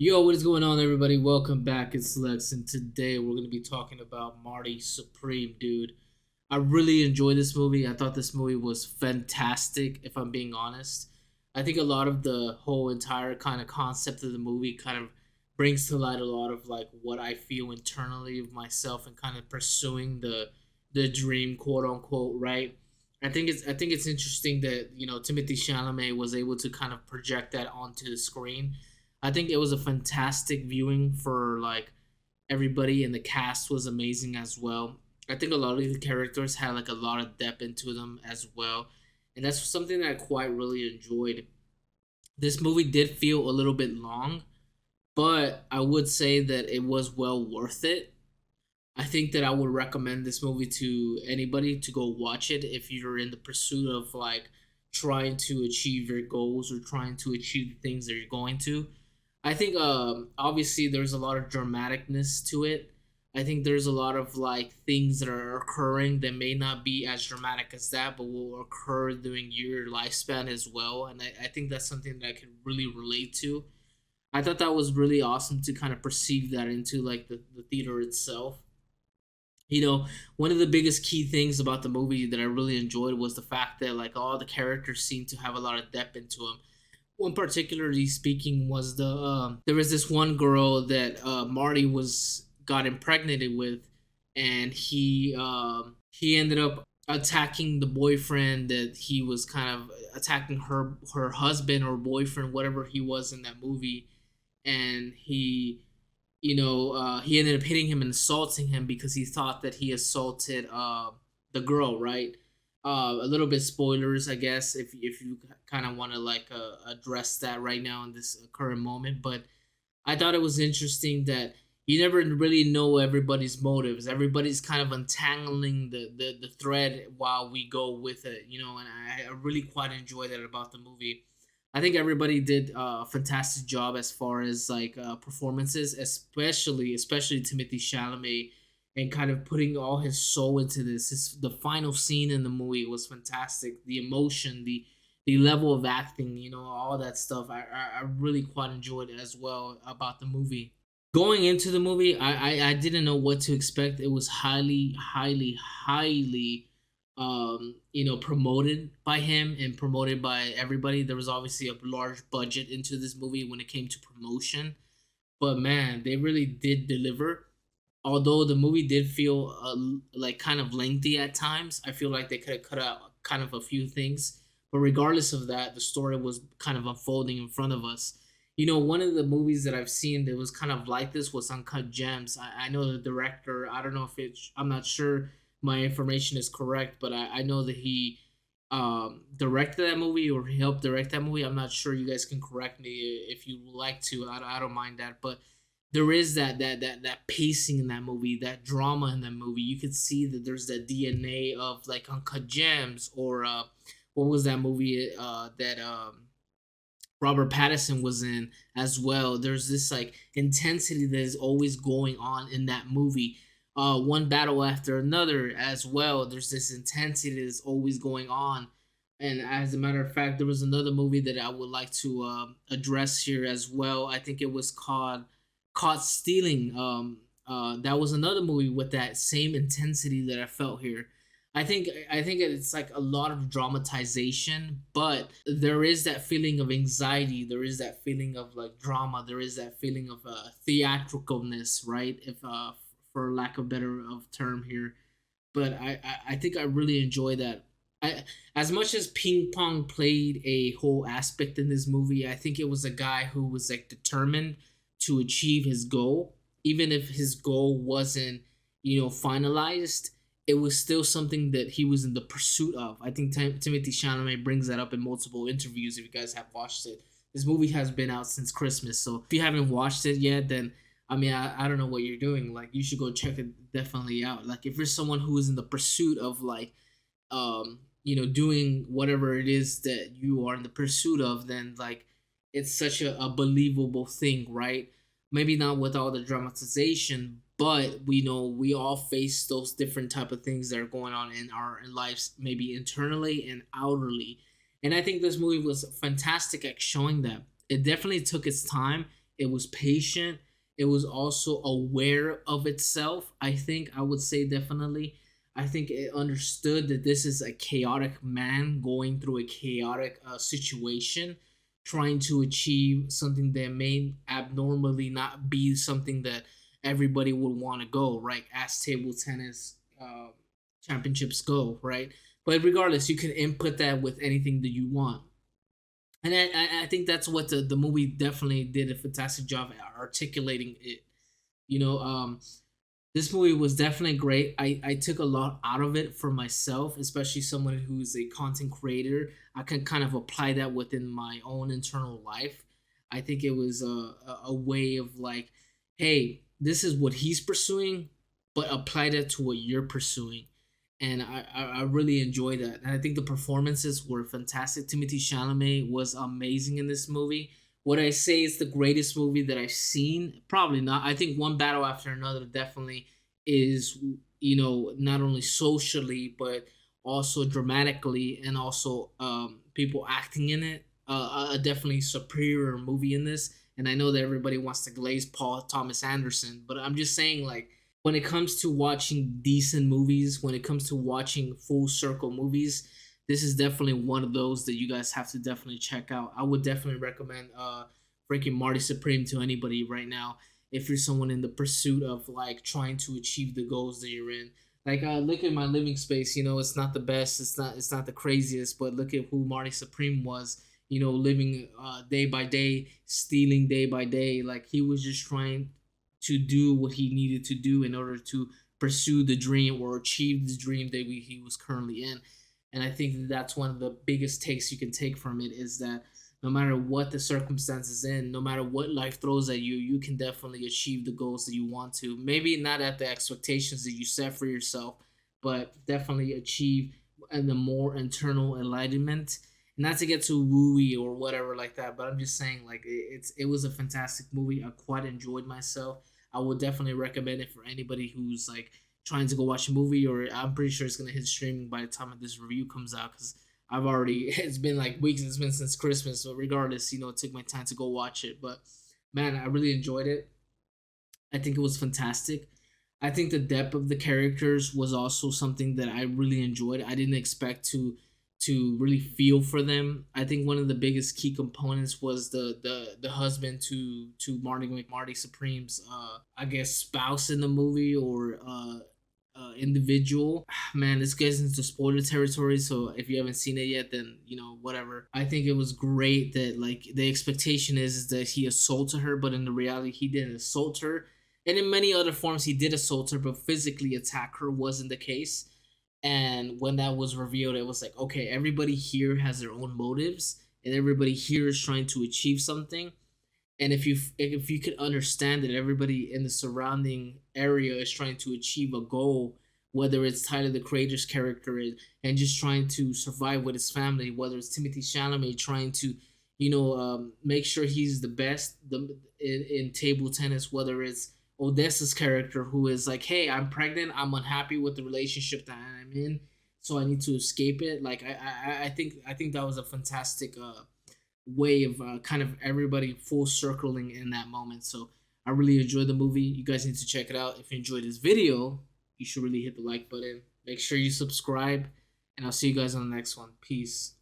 Yo, what is going on, everybody? Welcome back. It's Lex, and today we're going to be talking about Marty Supreme, dude. I really enjoyed this movie. I thought this movie was fantastic, if I'm being honest. I think a lot of the whole entire kind of concept of the movie kind of brings to light a lot of like what I feel internally of myself and kind of pursuing the dream, quote unquote, right? I think it's interesting that Timothy Chalamet was able to kind of project that onto the screen. I think it was a fantastic viewing for like everybody, and the cast was amazing as well. I think a lot of the characters had like a lot of depth into them as well, and that's something that I quite really enjoyed. This movie did feel a little bit long, but I would say that it was well worth it. I think that I would recommend this movie to anybody to go watch it if you're in the pursuit of like trying to achieve your goals or trying to achieve the things that you're going to. I think obviously there's a lot of dramaticness to it. I think there's a lot of like things that are occurring that may not be as dramatic as that, but will occur during your lifespan as well. And I think that's something that I can really relate to. I thought that was really awesome to kind of perceive that into like the theater itself. One of the biggest key things about the movie that I really enjoyed was the fact that like all the characters seemed to have a lot of depth into them. One particularly speaking was there was this one girl that Marty was got impregnated with, and he ended up attacking the boyfriend that he was kind of attacking her husband or boyfriend, whatever he was in that movie, and he ended up hitting him and assaulting him because he thought that he assaulted the girl, right? A little bit spoilers, I guess, if you kind of want to like address that right now in this current moment. But I thought it was interesting that you never really know everybody's motives. Everybody's kind of untangling the thread while we go with it, and I really quite enjoy that about the movie. I think everybody did a fantastic job as far as like performances, especially Timothy Chalamet, and kind of putting all his soul into this. The final scene in the movie was fantastic. The emotion, the level of acting, all that stuff. I really quite enjoyed as well about the movie. Going into the movie, I didn't know what to expect. It was highly, highly, highly promoted by him and promoted by everybody. There was obviously a large budget into this movie when it came to promotion, but man, they really did deliver. Although the movie did feel like kind of lengthy at times, I feel like they could have cut out kind of a few things. But regardless of that, the story was kind of unfolding in front of us. One of the movies that I've seen that was kind of like this was Uncut Gems. I know the director. I don't know if it's. I'm not sure my information is correct, but I know that he directed that movie or he helped direct that movie. I'm not sure. You guys can correct me if you would like to. I don't mind that, but there is that pacing in that movie, that drama in that movie. You could see that there's that DNA of like Uncut Gems or what was that movie that Robert Pattinson was in as well. There's this like intensity that is always going on in that movie. One battle after another as well. There's this intensity that is always going on. And as a matter of fact, there was another movie that I would like to address here as well. I think it was called Caught Stealing. That was another movie with that same intensity that I felt here. I think it's like a lot of dramatization, but there is that feeling of anxiety. There is that feeling of like drama. There is that feeling of theatricalness, right? If for lack of better of term here, but I think I really enjoy that. As much as Ping Pong played a whole aspect in this movie, I think it was a guy who was like determined to achieve his goal, even if his goal wasn't finalized. It was still something that he was in the pursuit of. I think Timothy Chalamet brings that up in multiple interviews. If you guys have watched it, this movie has been out since Christmas, so if you haven't watched it yet, then I mean, I don't know what you're doing. Like, you should go check it definitely out. Like, if you're someone who is in the pursuit of like, doing whatever it is that you are in the pursuit of, then like, it's such a believable thing, right? Maybe not with all the dramatization, but we know we all face those different type of things that are going on in our lives, maybe internally and outwardly. And I think this movie was fantastic at showing that. It definitely took its time. It was patient. It was also aware of itself. I think I would say definitely. I think it understood that this is a chaotic man going through a chaotic situation, trying to achieve something that may abnormally not be something that everybody would want to go, right? As table tennis championships go, right? But regardless, you can input that with anything that you want. And I think that's what the movie definitely did a fantastic job at articulating it. You know, this movie was definitely great. I took a lot out of it for myself, especially someone who's a content creator. I can kind of apply that within my own internal life. I think it was a way of like, hey, this is what he's pursuing, but apply that to what you're pursuing. And I really enjoy that. And I think the performances were fantastic. Timothy Chalamet was amazing in this movie. Would I say it's the greatest movie that I've seen? Probably not. I think One Battle After Another definitely is, not only socially but also dramatically, and also people acting in it. A definitely superior movie in this. And I know that everybody wants to glaze Paul Thomas Anderson, but I'm just saying, like, when it comes to watching decent movies, when it comes to watching full circle movies, this is definitely one of those that you guys have to definitely check out. I would definitely recommend freaking Marty Supreme to anybody right now if you're someone in the pursuit of like trying to achieve the goals that you're in. Like look at my living space, it's not the best, it's not the craziest, but look at who Marty Supreme was, living day by day, stealing day by day. Like he was just trying to do what he needed to do in order to pursue the dream or achieve the dream that he was currently in. And I think that that's one of the biggest takes you can take from it, is that no matter what the circumstances in, no matter what life throws at you, you can definitely achieve the goals that you want to. Maybe not at the expectations that you set for yourself, but definitely achieve and the more internal enlightenment. Not to get too wooey or whatever like that, but I'm just saying, like, it was a fantastic movie. I quite enjoyed myself. I would definitely recommend it for anybody who's like trying to go watch a movie, or I'm pretty sure it's gonna hit streaming by the time this review comes out, because I've already it's been like weeks, it's been since Christmas, so regardless, it took my time to go watch it. But man, I really enjoyed it. I think it was fantastic. I think the depth of the characters was also something that I really enjoyed. I didn't expect to really feel for them. I think one of the biggest key components was the husband to Marty Supreme's I guess spouse in the movie, or individual. Man, this gets into spoiler territory, so if you haven't seen it yet, then whatever. I think it was great that like the expectation is that he assaulted her, but in the reality he didn't assault her. And in many other forms he did assault her, but physically attack her wasn't the case. And when that was revealed, it was like, okay, everybody here has their own motives, and everybody here is trying to achieve something. And if you could understand that everybody in the surrounding area is trying to achieve a goal, whether it's Tyler the Creator's character and just trying to survive with his family, whether it's Timothy Chalamet trying to make sure he's the best in table tennis, whether it's Odessa's character who is like, hey, I'm pregnant, I'm unhappy with the relationship that I'm in, so I need to escape it. Like I think that was a fantastic way of kind of everybody full circling in that moment. So I really enjoyed the movie. You guys need to check it out. If you enjoyed this video, you should really hit the like button. Make sure you subscribe, and I'll see you guys on the next one. Peace.